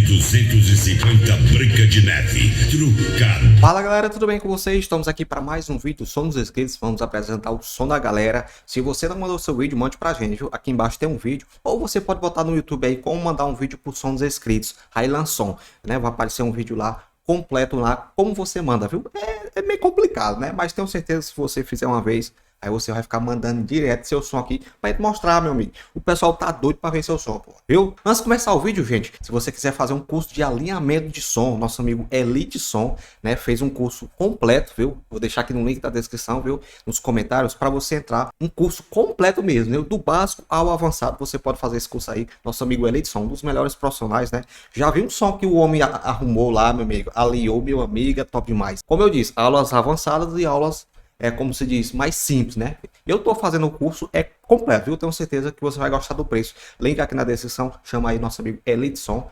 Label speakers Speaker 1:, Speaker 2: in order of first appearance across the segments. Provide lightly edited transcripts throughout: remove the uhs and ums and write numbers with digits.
Speaker 1: 250 Branca de Neve, trucado.
Speaker 2: Fala galera, tudo bem com vocês? Estamos aqui para mais um vídeo, som dos inscritos, vamos apresentar o som da galera. Se você não mandou seu vídeo, mande pra gente, viu? Aqui embaixo tem um vídeo, ou você pode botar no YouTube aí como mandar um vídeo pro som dos inscritos, Highland Som, né? Vai aparecer um vídeo lá, completo lá, como você manda, viu? É meio complicado, né? Mas tenho certeza que se você fizer uma vez, aí você vai ficar mandando direto seu som aqui pra gente mostrar, meu amigo. O pessoal tá doido pra ver seu som, pô, viu? Antes de começar o vídeo, gente, se você quiser fazer um curso de alinhamento de som, nosso amigo Elite Som, né, fez um curso completo, viu? Vou deixar aqui no link da descrição, viu? Nos comentários, para você entrar. Um curso completo mesmo, viu? Do básico ao avançado, você pode fazer esse curso aí. Nosso amigo Elite Som, um dos melhores profissionais, né? Já viu um som que o homem arrumou lá, meu amigo? Aliou, meu amigo, é top demais. Como eu disse, aulas avançadas e aulas como se diz, mais simples, né? Eu tô fazendo o curso, é completo, viu? Tenho certeza que você vai gostar do preço. Link aqui na descrição, chama aí nosso amigo Elite Som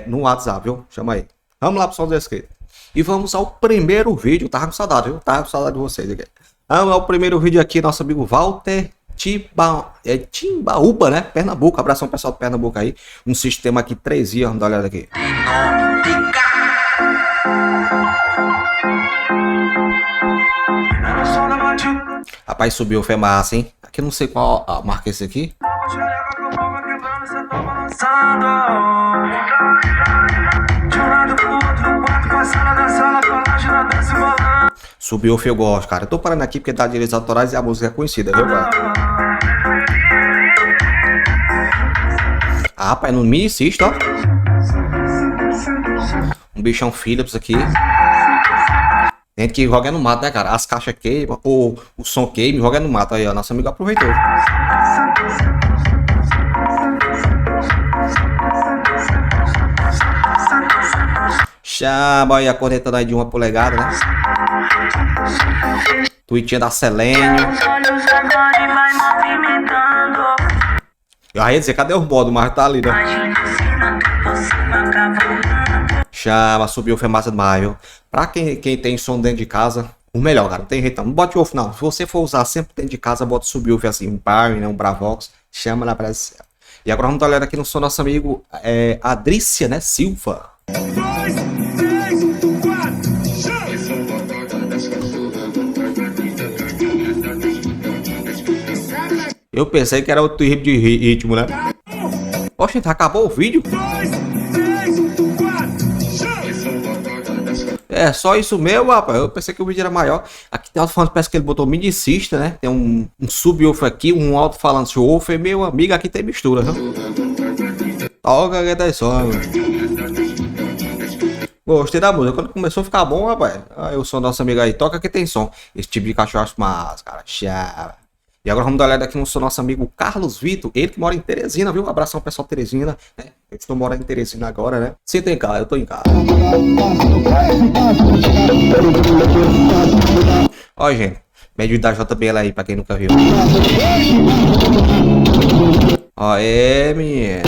Speaker 2: no WhatsApp, viu? Chama aí. Vamos lá pro som do inscrito. E vamos ao primeiro vídeo. Tava com saudade, viu? Tava com saudade de vocês aqui. Vamos ao primeiro vídeo aqui, nosso amigo Walter Timbaúba, né? Pernambuco. Abração pessoal do Pernambuco aí. Um sistema aqui 3i, vamos dar uma olhada aqui. Rapaz, subiu, foi massa, hein? Aqui eu não sei qual a marca é esse aqui. Subiu, eu gosto, cara. Eu tô parando aqui porque dá direitos autorais e a música é conhecida, viu, cara? Ah, rapaz, no mini insiste, ó. Um bichão Philips aqui. Tem que jogar no mato, né, cara? As caixas queimam, ou o som queima, joga no mato. Aí, ó, nosso amigo aproveitou. Chama aí a corneta aí de 1 polegada, né? Tweetinha da Selênio. Eu ia dizer, cadê os modos? Mas tá ali, né? Chama, subiu, foi massa demais, viu? Pra quem tem som dentro de casa, o melhor, cara, não tem jeito não. Não bote off não. Se você for usar sempre dentro de casa, bota subwoofer assim, um Barry, né, um Bravox, chama na presença. E agora vamos dar uma olhada aqui no som do nosso amigo Adrícia, né, Silva. Eu pensei que era outro tipo de ritmo, né? Poxa, acabou o vídeo? É só isso mesmo, rapaz. Eu pensei que o vídeo era maior. Aqui tem alto-falante, parece que ele botou minicista, né? Tem um subwoofer aqui, um alto-falante woofer. Meu amigo, aqui tem mistura, viu? Toca que tá só, mano. Gostei da música. Quando começou a ficar bom, rapaz. Aí o som do nosso amigo aí, toca que tem som. Esse tipo de cachorro mas, cara, chava. E agora vamos dar uma olhada aqui no seu nosso amigo Carlos Vitor, ele que mora em Teresina, viu? Um abração pessoal Teresina, né? Eu estou morando em Teresina agora, né? Você tem casa, eu tô em casa. Ó, gente, médio da JBL aí, pra quem nunca viu. Ó, menino.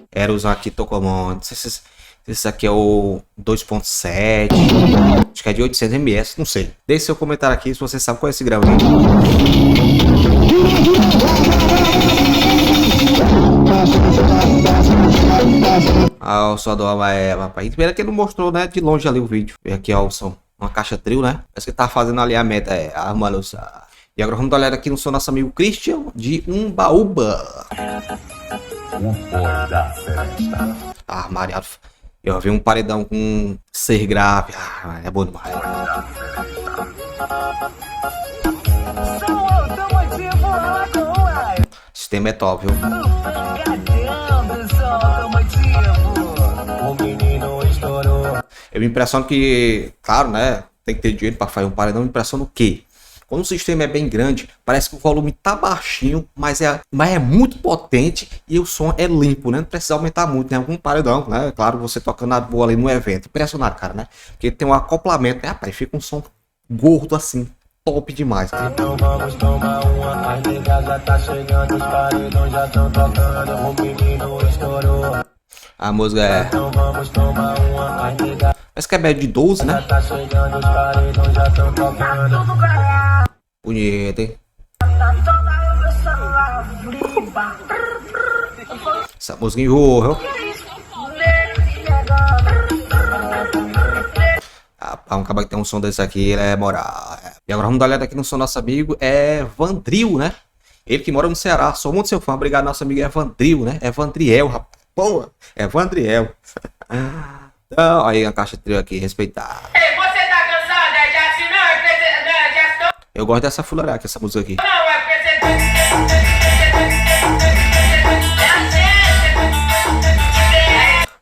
Speaker 2: Era usar aqui Tocomon. Não sei se esse aqui é o 2.7. Acho que é de 800 ms, não sei. Deixe seu comentário aqui se você sabe qual é esse grau. Ah, o som do rapaz. Primeiro que ele não mostrou, né, de longe ali o vídeo. Vê aqui, ó, o som. Uma caixa trio, né? Parece que tá fazendo alinhamento, mano. E agora vamos dar uma olhada aqui no som do nosso amigo Christian de Umbaúba. Armariado. Eu vi um paredão com ser grave. Ah, é bom demais. O sistema é top, viu? Eu me impressiono que, claro, né? Tem que ter dinheiro para fazer um paredão. Me impressiona o quê? Quando o sistema é bem grande, parece que o volume tá baixinho, mas é muito potente e o som é limpo, né? Não precisa aumentar muito, né? Algum paredão, né? Claro, você tocando a boa ali no evento. Impressionado, cara, né? Porque tem um acoplamento, né? Rapaz, fica um som gordo assim, top demais. Né? Então vamos tomar uma, as ligas já tá chegando, os paredões já tão tocando, o menino estourou. A música é... Então vamos tomar uma, as ligas... Parece que é médio de 12, né? Tá chegando, os paredões já tão tocando. Bonito, hein? Essa música enjoou, viu? Rapaz, um cara que tem um som desse aqui, ele é moral. E agora vamos dar uma olhada aqui no som do nosso amigo Evandril, né? Ele que mora no Ceará. Sou muito seu fã. Obrigado, nosso amigo Evandril, né? Evandriel, rapaz. Pô, Evandriel. Então, aí a caixa de trio aqui, respeitar.
Speaker 3: Ei, você tá cansada de assinar gestor?
Speaker 2: Eu gosto dessa fuleiragem, essa música aqui.
Speaker 3: Não, é presidente.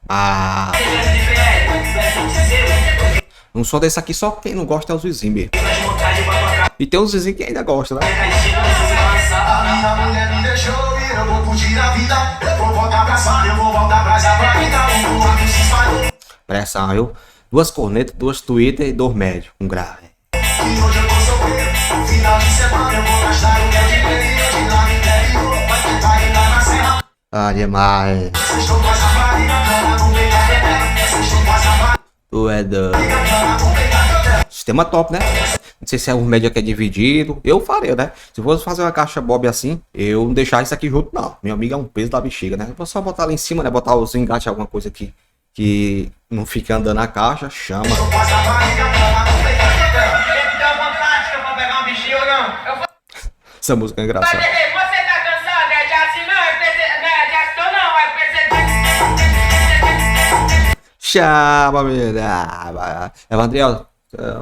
Speaker 2: Ah. Um som desse aqui, só quem não gosta é os vizinhos mesmo. E tem uns vizinhos que ainda gostam, né?
Speaker 4: A minha mulher me deixou e eu vou curtir a vida. Eu vou voltar pra cima, eu vou voltar pra essa vida. O mundo se espalhou.
Speaker 2: Pressão, viu? 2 cornetas, 2 Twitter e 2 médios. Um grave.
Speaker 4: E hoje eu vou sofrer. Final de semana eu vou gastar o meu dinheiro de lá no interior. Vai tentar entrar na serra.
Speaker 2: Ah, demais.
Speaker 4: Vocês estão com essa farinha, cana no meio da pedra. Vocês estão com essa farinha,
Speaker 2: Tu é doido.
Speaker 4: cana no meio da pedra.
Speaker 2: Sistema top, né? Não sei se é um médio que é dividido. Eu faria, né? Se fosse fazer uma caixa Bob assim, eu não deixar isso aqui junto, não. Meu amigo é um peso da bexiga, né? Eu vou só botar lá em cima, né? Botar os engates, alguma coisa aqui que não fica andando na caixa, chama.
Speaker 4: Com essa farinha, cana no meio da pedra.
Speaker 3: Ele deu vontade que eu vou pegar um bichinho ou não? Eu vou...
Speaker 2: Essa música é
Speaker 3: Mas,
Speaker 2: engraçada.
Speaker 3: ei, você tá cansada de assinar gestor? Não, é presidente.
Speaker 2: Chama, menina. Evandriel,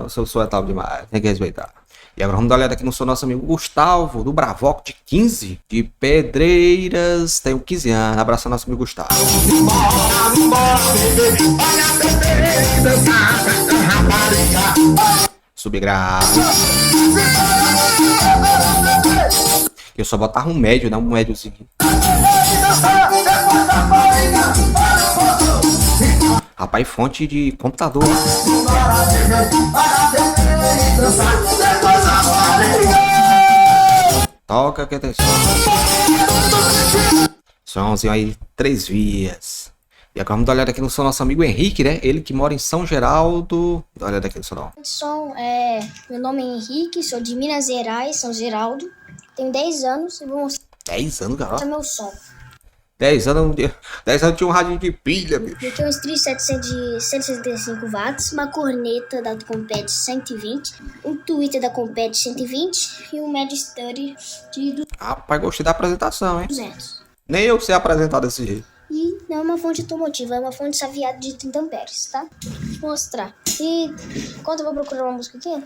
Speaker 2: o seu som é tal demais. Tem que respeitar. E agora vamos dar uma olhada aqui no seu nosso amigo Gustavo, do Bravoco, de 15, de Pedreiras, tem 15 anos. Abraço ao nosso amigo Gustavo. Subgrave. Eu só botava um médio, né? Um médiozinho. Rapaz, fonte de computador. Toca que tem som. Somzinho aí, 3 vias. E agora vamos dar uma olhada aqui no som nosso amigo Henrique, né? Ele que mora em São Geraldo. Dá uma olhada aqui no som.
Speaker 5: Meu nome é Henrique, sou de Minas Gerais, São Geraldo. Tenho 10 anos e vou mostrar
Speaker 2: 10 anos, garoto.
Speaker 5: meu som.
Speaker 2: 10 anos, 10 anos tinha um radinho de pilha, bicho.
Speaker 5: Eu tenho um stream 700 de 165 watts, uma corneta da Compete 120, um Twitter da Compete 120 e um Magic Study de
Speaker 2: Rapaz, gostei da apresentação, hein?
Speaker 5: 200.
Speaker 2: Nem eu sei apresentar desse jeito.
Speaker 5: E não é uma fonte automotiva, é uma fonte saviada de 30 amperes, tá? Vou mostrar. E enquanto eu vou procurar uma música aqui,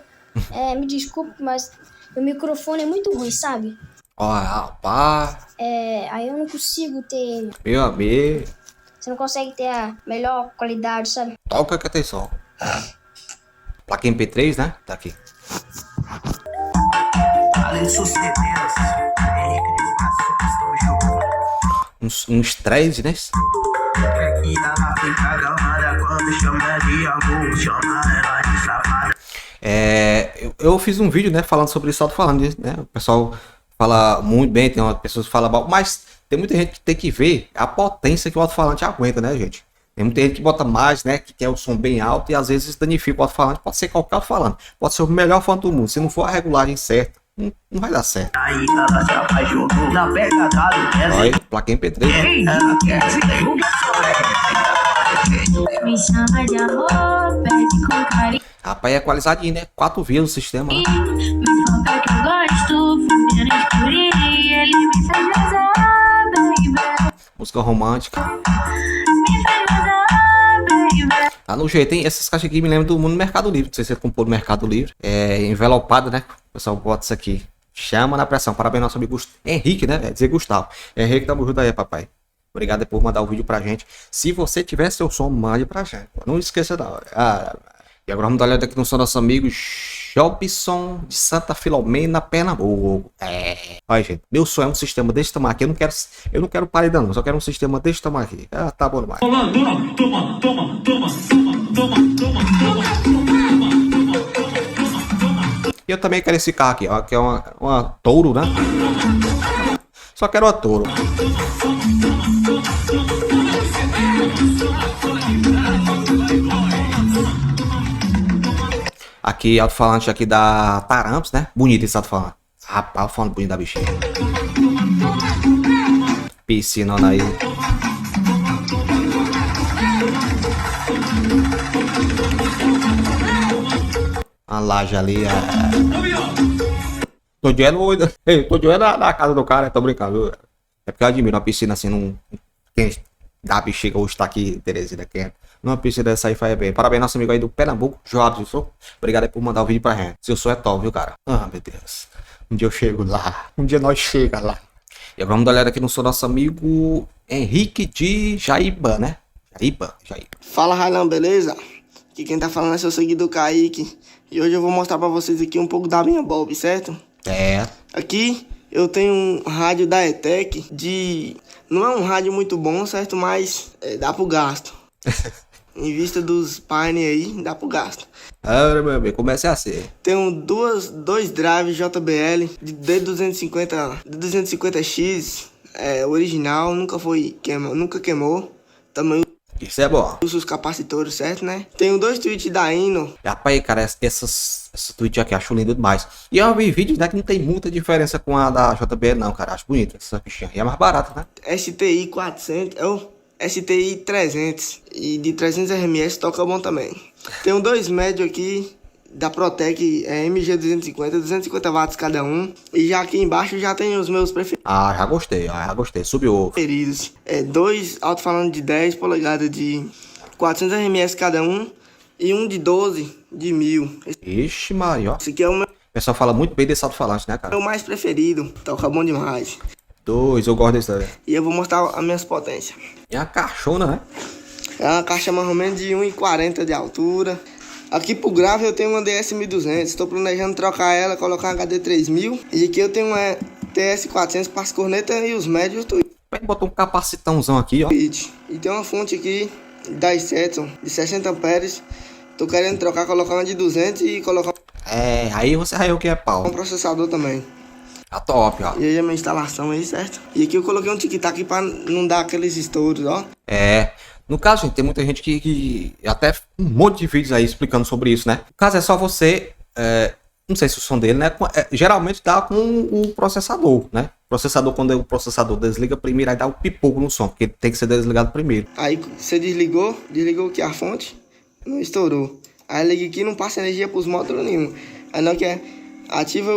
Speaker 5: me desculpe, mas meu microfone é muito ruim, sabe?
Speaker 2: Ó, rapaz,
Speaker 5: Aí eu não consigo ter...
Speaker 2: meu amigo.
Speaker 5: Você não consegue ter a melhor qualidade, sabe?
Speaker 2: Toca que tem som. Placa MP3, né? Tá aqui.
Speaker 4: Além de sucedeiros, Henrique de Educação, estamos juntos.
Speaker 2: Uns 3, né?
Speaker 4: Aqui ela fica gamada quando chama de avô, chama ela de safada.
Speaker 2: Eu fiz um vídeo, né? Falando sobre isso, falando disso, né? O pessoal fala muito bem, tem umas pessoas que falam mal, mas tem muita gente que tem que ver a potência que o alto-falante aguenta, né, gente? Tem muita gente que bota mais, né? Que quer o som bem alto e às vezes danifica o alto-falante. Pode ser qualquer alto-falante. Pode ser o melhor falante do mundo. Se não for a regulagem certa, não vai dar certo.
Speaker 4: Aí ela se apaixonou na pegada do Messi.
Speaker 2: Olha, placa MP3.
Speaker 4: Ela quer se
Speaker 6: Me chama de amor, pede com carinho.
Speaker 2: Rapaz, é equalizadinho, né? 4 vias o sistema. Né?
Speaker 6: Me conta que eu gosto, fudendo escurinho. Ele me faz gozar, baby.
Speaker 2: Música romântica.
Speaker 6: Me faz gozar, baby.
Speaker 2: Tá no jeito, hein? Essas caixas aqui me lembram do mundo do Mercado Livre. Não sei se você comprou no Mercado Livre. É envelopada, né? O pessoal bota isso aqui. Chama na pressão. Parabéns, nosso amigo Henrique, né? É dizer Gustavo. Henrique, tamo junto aí, papai. Obrigado por mandar o vídeo pra gente. Se você tiver seu som, mande pra gente. Não esqueça da hora. E agora vamos dar uma olhada aqui no som do nosso amigo Jobson de Santa Filomena, Pernambuco. Olha, gente, meu som é um sistema desse tamanho aqui. Eu não quero paredão, não. Só quero um sistema desse tamanho aqui. Tá bom demais. E eu também quero esse carro aqui, ó. Que é uma Touro, né? Só quero uma Touro. Aqui, alto-falante aqui da Taramps, né? Bonito esse alto-falante. Rapaz, o falando bonito da bichinha. Piscinona aí. A laje ali, Tô de olho, ei, tô de olho na casa do cara, tô brincando. É porque eu admiro uma piscina assim, não... Quem dá bexiga hoje tá aqui, Teresina, quem é? Numa piscina dessa aí faz bem. Parabéns, nosso amigo aí do Pernambuco, Jobson. Obrigado aí por mandar o vídeo pra gente. Seu sonho é top, viu, cara? Ah, meu Deus. Um dia eu chego lá. Um dia nós chega lá. E agora vamos dar uma olhada aqui no seu nosso amigo Henrique de Jaíba, né? Jaíba.
Speaker 7: Fala, Railan, beleza? Aqui quem tá falando é seu seguidor Kaique. E hoje eu vou mostrar pra vocês aqui um pouco da minha Bob, certo?
Speaker 2: É.
Speaker 7: Aqui eu tenho um rádio da ETEC de... Não é um rádio muito bom, certo? Mas dá pro gasto. Em vista dos Pioneer aí, dá pro gasto.
Speaker 2: Ah, meu amigo, comece a ser.
Speaker 7: Tenho dois drives JBL de D250X, original, nunca queimou. Também
Speaker 2: Isso é bom.
Speaker 7: uso os capacitores, certo, né? Tenho 2 tweets da Ino.
Speaker 2: Rapaz, cara, essa tweet aqui acho lindo demais. E eu vi vídeos, né, que não tem muita diferença com a da JBL, não, cara. Acho bonita essa bichinha. E é mais barata, né?
Speaker 7: STI 400, STI 300 e de 300 RMS toca bom também. Tenho 2 médios aqui da Protec, MG 250 watts cada um. E já aqui embaixo já tem os meus
Speaker 2: Ah, já gostei. Subiu.
Speaker 7: preferidos. 2 alto-falando de 10 polegadas de 400 RMS cada um e um de 12 de 1000.
Speaker 2: Ixi, Maria, ó.
Speaker 7: Esse aqui é o
Speaker 2: O pessoal fala muito bem desse alto-falante, né, cara?
Speaker 7: meu mais preferido, toca bom demais.
Speaker 2: 2, eu gosto desse daí.
Speaker 7: E eu vou mostrar as minhas potências.
Speaker 2: E a caixona, né?
Speaker 7: É uma caixa mais ou menos de 1,40 de altura. Aqui pro grave eu tenho uma DS 1200. Estou planejando trocar ela, colocar uma HD 3000. E aqui eu tenho uma TS 400 para as cornetas e os médios do
Speaker 2: Ele botou um capacitãozão aqui, ó.
Speaker 7: Twitch. E tem uma fonte aqui da Stetson de 60 amperes. Tô querendo trocar, colocar uma de 200 e colocar
Speaker 2: É, aí você raiou que é
Speaker 7: um
Speaker 2: pau.
Speaker 7: processador também.
Speaker 2: Tá top, ó.
Speaker 7: E aí a minha instalação aí, certo? E aqui eu coloquei um tic-tac para não dar aqueles estouros, ó.
Speaker 2: É. No caso, gente, tem muita gente que até um monte de vídeos aí explicando sobre isso, né? No caso é só você, não sei se o som dele, né? Geralmente dá com o processador, né? O processador, quando o processador desliga primeiro, aí dá um pipoco no som, porque tem que ser desligado primeiro.
Speaker 7: Aí você desligou aqui a fonte, não estourou. Aí liga aqui e não passa energia pros módulos nenhum. Aí não quer, ativa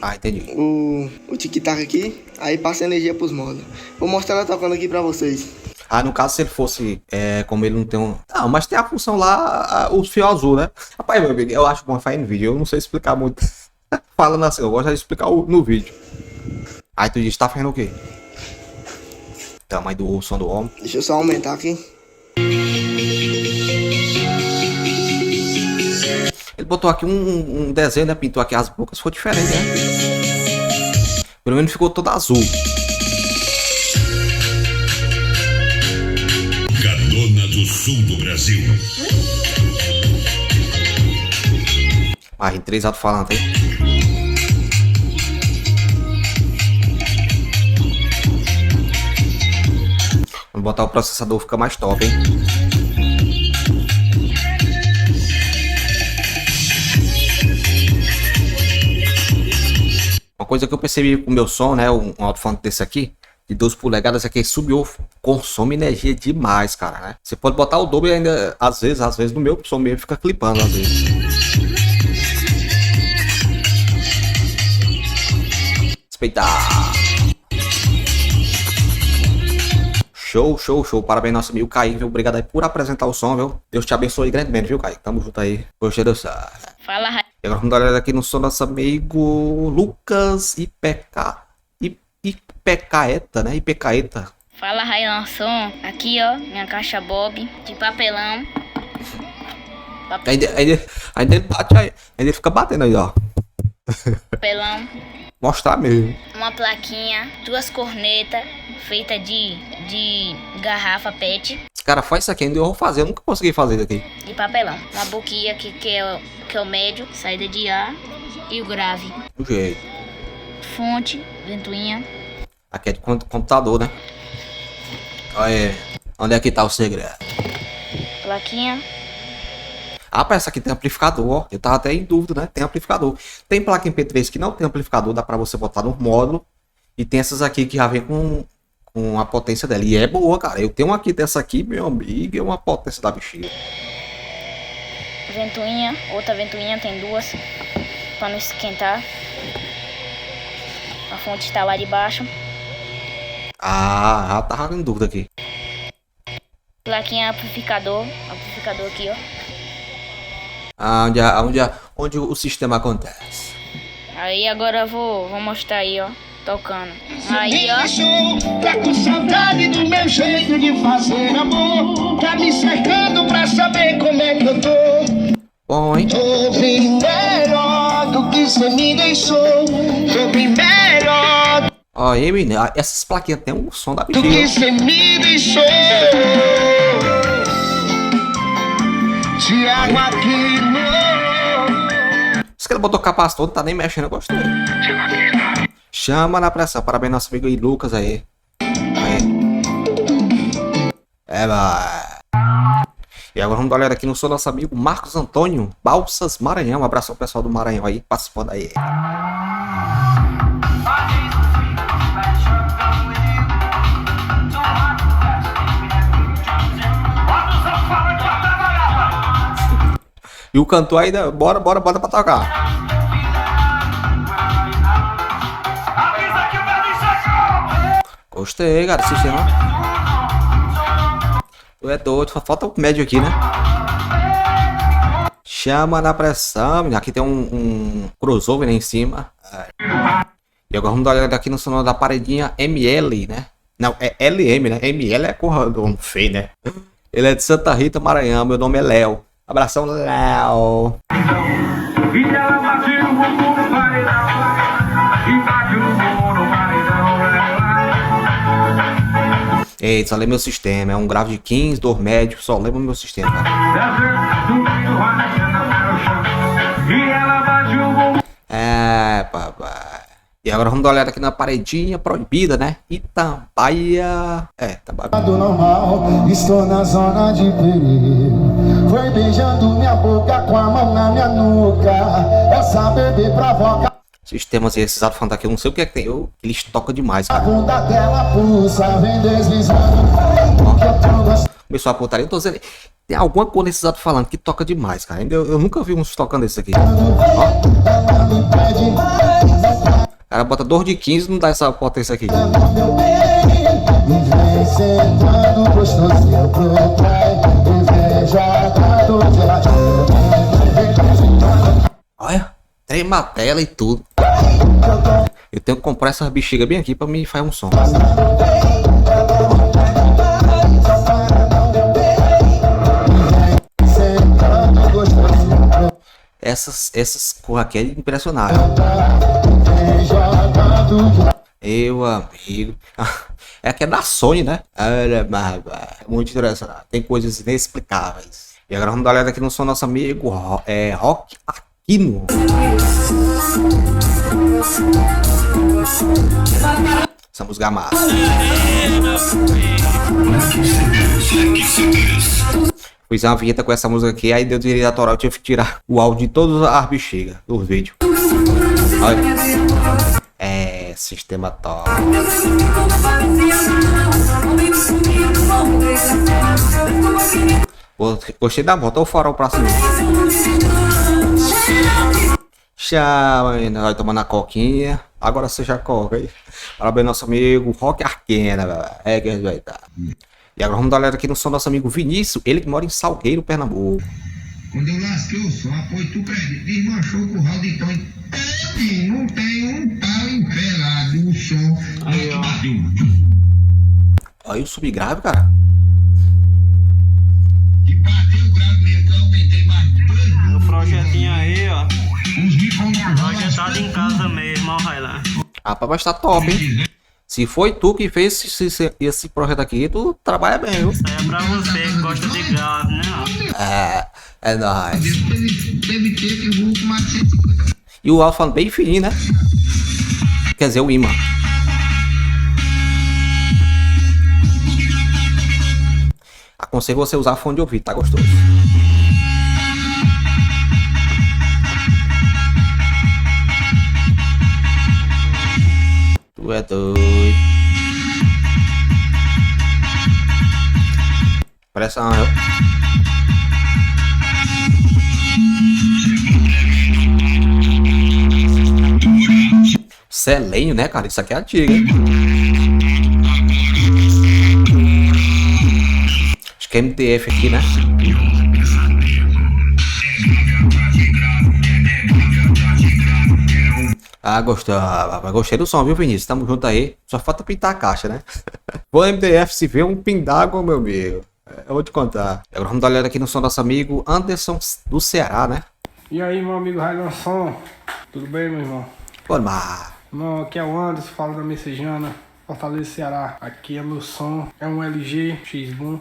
Speaker 2: Ah, entendi.
Speaker 7: o tic-tac aqui, aí passa energia pros módulos. Vou mostrar ela tocando aqui pra vocês.
Speaker 2: Ah, no caso, se ele fosse, como ele não tem um... Não, mas tem a função lá, o fio azul, né? Rapaz, meu amigo, eu acho bom fazer no vídeo, eu não sei explicar muito. Falando assim, eu gosto de explicar no vídeo. Aí tu diz, tá fazendo o quê? Tamanho do som do homem.
Speaker 7: Deixa eu só aumentar aqui.
Speaker 2: Ele botou aqui um desenho, né? Pintou aqui as bocas, ficou diferente, né? Pelo menos ficou todo azul.
Speaker 1: Cadona do Sul do Brasil.
Speaker 2: Ah, em 3 alto-falantes, hein? Vamos botar o processador, fica mais top, hein? Uma coisa que eu percebi com o meu som, né? Um alto-falante desse aqui, de 12 polegadas, é que sub-woofer consome energia demais, cara, né? Você pode botar o dobro e ainda, às vezes no meu som mesmo fica clipando, às vezes. Respeitar. Show. Parabéns, nosso amigo Kaique, viu? Obrigado aí por apresentar o som, viu? Deus te abençoe grandemente, viu, Kaique? Tamo junto aí. Gostei do som.
Speaker 6: Fala, Ra...
Speaker 2: E agora vamos dar uma olhada aqui no som do nosso amigo Lucas Ipecaeta, né? Ipecaeta.
Speaker 6: Fala, Railan Som. Aqui, ó, minha caixa Bob de papelão.
Speaker 2: Ainda ele bate aí. Ainda ele fica batendo aí, ó.
Speaker 6: Papelão.
Speaker 2: Mostrar mesmo.
Speaker 6: Uma plaquinha, 2 cornetas feita de garrafa PET
Speaker 2: Esse cara faz isso aqui, ainda eu vou fazer. Eu nunca consegui fazer isso aqui.
Speaker 6: de papelão. Uma boquinha aqui que é o médio, saída de ar e o grave.
Speaker 2: Do jeito.
Speaker 6: Fonte, ventoinha.
Speaker 2: Aqui é de computador, né? Olha, onde é que tá o segredo?
Speaker 6: Plaquinha.
Speaker 2: Ah, parece que tem amplificador, ó. Eu tava até em dúvida, né? Tem amplificador. Tem placa MP3 que não tem amplificador, dá pra você botar no módulo. E tem essas aqui que já vem com a potência dela. E é boa, cara. Eu tenho uma aqui dessa aqui, meu amigo, é uma potência da bexiga.
Speaker 8: ventoinha, outra ventoinha, tem duas, para não esquentar. A fonte está lá de baixo.
Speaker 2: Ah, já tava em dúvida aqui.
Speaker 8: Plaquinha amplificador aqui, ó.
Speaker 2: Onde o sistema acontece.
Speaker 8: Aí agora eu vou mostrar aí, ó, tocando. Aí, ó.
Speaker 4: Tá com saudade do meu jeito de fazer amor. Tá me cercando pra saber como é que eu tô.
Speaker 2: Bom, hein?
Speaker 4: Tô bem melhor do que cê me deixou. Tô bem melhor
Speaker 2: Ó, aí, menino, essas plaquinhas tem um som da
Speaker 4: do que
Speaker 2: bexiga.
Speaker 4: cê me deixou. Tiago Aquino.
Speaker 2: Isso que ele botou capacitor, não tá nem mexendo, eu gostei. Chama na pressão. Parabéns, nosso amigo aí, Lucas aí. É, vai. E agora vamos dar uma olhada aqui no som do nosso amigo Marcos Antônio Balsas Maranhão. Um abraço ao pessoal do Maranhão aí, participando aí. E o cantor ainda, bora pra tocar. Gostei, cara, sistema. Tu é doido, só falta o médio aqui, né? Chama na pressão. Aqui tem um crossover aí em cima. E agora vamos dar uma olhada aqui no som da paredinha ML, né? Não, é LM, né? ML é corredor feio, né? Ele é de Santa Rita, Maranhão. Meu nome é Léo. Abração, Léo. Eita, só lembra meu sistema. É um grave de 15, dor médio. Só lembra meu sistema, cara. É, papai. E agora vamos dar uma olhada aqui na paredinha proibida, né? Itambaia. É, Itambaia.
Speaker 9: Normal, estou na zona de perigo. Foi beijando minha boca com a mão na minha nuca. Essa bebê provoca.
Speaker 2: Sistemas esses alto-falando aqui, eu não sei o que é que tem. Eles tocam demais,
Speaker 9: A
Speaker 2: cara.
Speaker 9: bunda dela pulsa, vem deslizando.
Speaker 2: Começou a putaria, eu tô dizendo. Tem alguma coisa nesses alto-falando que toca demais, cara. Eu nunca vi uns tocando esse aqui. Ó. O cara bota dor de 15 não dá essa potência aqui. Olha, trema a tela e tudo. Eu tenho que comprar essas bexigas bem aqui pra me fazer um som. Essas cor aqui é impressionável. Meu amigo. É que é da Sony, né? É muito interessante. Tem coisas inexplicáveis. E agora vamos dar uma olhada aqui no som do nosso amigo Rock Aquino. Essa música massa. Fiz uma vinheta com essa música aqui, aí deu direito autoral, eu tive que tirar o áudio de todas as bexigas do vídeo. Olha. É, sistema top. Gostei da volta, olha o farol pra cima. Chama, menina, vai tomando a coquinha. Agora você já coca aí. Parabéns, nosso amigo Rock Arquena, velho. É que vai dar. E agora vamos dar uma olhada aqui no som do nosso amigo Vinícius, ele que mora em Salgueiro, Pernambuco.
Speaker 10: Quando eu lasquei o som, apoio tu acredita, desmanchou o curral de tão. Não tem um pau empelado, o som. Aí,
Speaker 2: ó. Olha o subgrave, cara.
Speaker 10: Que bateu o grave mesmo, que eu aumentei mais 2.
Speaker 11: O projetinho aí, ó.
Speaker 10: Os rifles
Speaker 11: Projetado em casa mesmo, ó, vai lá.
Speaker 2: Rapaz, mas tá top, hein? Se foi tu que fez esse projeto aqui, tu trabalha bem, viu?
Speaker 11: Isso aí é pra você que gosta de grave, né?
Speaker 2: É nóis.
Speaker 10: Teve que eu vou com mais.
Speaker 2: E o alfa bem fininho, né? Quer dizer, o imã. Aconselho você usar fone de ouvido, tá gostoso. Tu é doido. Pressão, eu. Selênio, né, cara? Isso aqui é antigo, hein? Acho que é MTF aqui, né? Ah, gostei do som, viu, Vinícius? Tamo junto aí. Só falta pintar a caixa, né? Vou MDF se vê um pin d'água, meu amigo. Eu vou te contar. Agora vamos dar uma olhada aqui no som do nosso amigo Anderson do Ceará, né?
Speaker 12: E aí, meu amigo Railanson? Tudo bem, meu irmão?
Speaker 2: Pô, mas...
Speaker 12: Irmão, aqui é o Anderson, falo da Messejana, Fortaleza, Ceará. Aqui é meu som, é um LG X-Boom.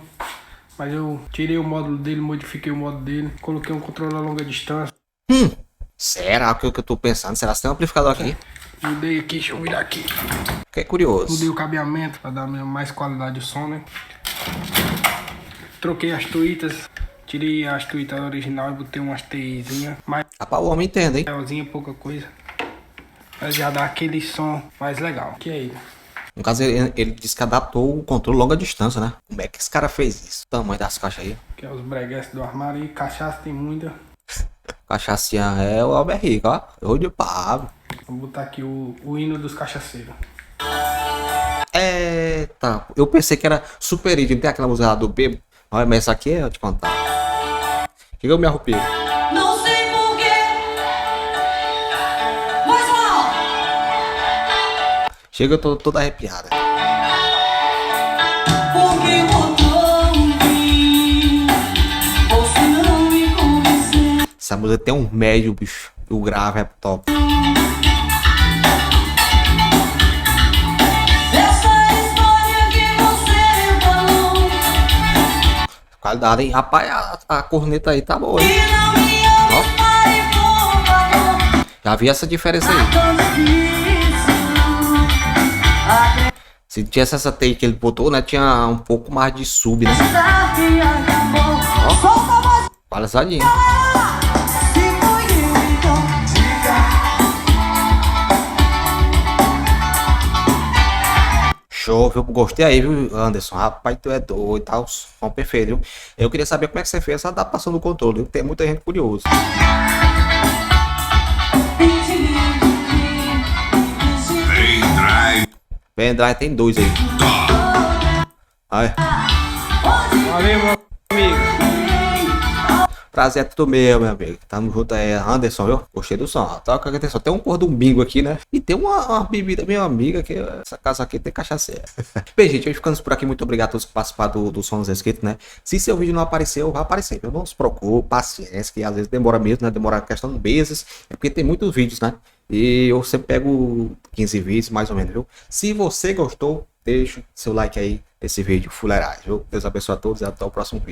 Speaker 12: Mas eu tirei o módulo dele, modifiquei o módulo dele, coloquei um controle a longa distância.
Speaker 2: Será que é o que eu tô pensando? Será que tem um amplificador aqui?
Speaker 12: Mudei aqui, deixa eu virar aqui.
Speaker 2: Fiquei curioso.
Speaker 12: Mudei o cabeamento pra dar mais qualidade de som, né? Troquei as tuitas, tirei as tuitas original e botei umas TIzinhas. Mas
Speaker 2: Rapaz, o homem entende, hein?
Speaker 12: maiorzinha, pouca coisa. Mas já dá aquele som mais legal. Que é ele.
Speaker 2: No caso, ele disse que adaptou o controle longa distância, né? Como é que esse cara fez isso? O tamanho das caixas aí.
Speaker 12: Que é os breguetes do armário e cachaça tem muita.
Speaker 2: Cachacinha é o Albert Rico, ó. Eu de pavo.
Speaker 12: Vou botar aqui o hino dos cachaceiros.
Speaker 2: Eita, eu pensei que era Super Idiot, não tem aquela música lá do Bebo? Olha, mas essa aqui é, eu te contar. Que eu me arrupei.
Speaker 6: Não sei porquê. Mas mal.
Speaker 2: Chega, eu tô toda arrepiada.
Speaker 6: Porque botou um fim. Você não me convenceu.
Speaker 2: Essa música tem um médio, bicho. O grave é top.
Speaker 6: Essa história que você falou.
Speaker 2: Qualidade, hein? Rapaz, a corneta aí tá boa, hein?
Speaker 6: E não me ama, pare, por favor.
Speaker 2: Já vi essa diferença aí.
Speaker 6: Tão difícil.
Speaker 2: Se tivesse essa take que ele botou, né? Tinha um pouco mais de sub, né?
Speaker 6: Acreditar que acabou. Solta a voz.
Speaker 2: Palhaçadinha.
Speaker 6: Se foi eu, então diga.
Speaker 2: Show, viu? Gostei aí, viu, Anderson? Rapaz, tu é doido, tá? O som perfeito, viu? Eu queria saber como é que você fez essa adaptação do controle, viu? Tem muita gente curiosa. Pendrive tem 2 aí. Aí.
Speaker 12: Valeu, meu amigo.
Speaker 2: Prazer é tudo meu amigo. Tamo junto aí, Anderson, viu? Gostei do som. Toca que atenção. Tem um porra de um bingo aqui, né? E tem uma bebida, minha amiga, que essa casa aqui tem cachaceira. Bem, gente, eu ficando por aqui. Muito obrigado a todos que participaram do Sons Escritos, né? Se seu vídeo não apareceu, vai aparecer, viu? Não se preocupe, paciência, que às vezes demora mesmo, né? Demora questão de meses. É porque tem muitos vídeos, né? E eu sempre pego 15 vídeos, mais ou menos, viu? Se você gostou, deixa seu like aí nesse vídeo fuleirais, viu? Deus abençoe a todos e até o próximo vídeo.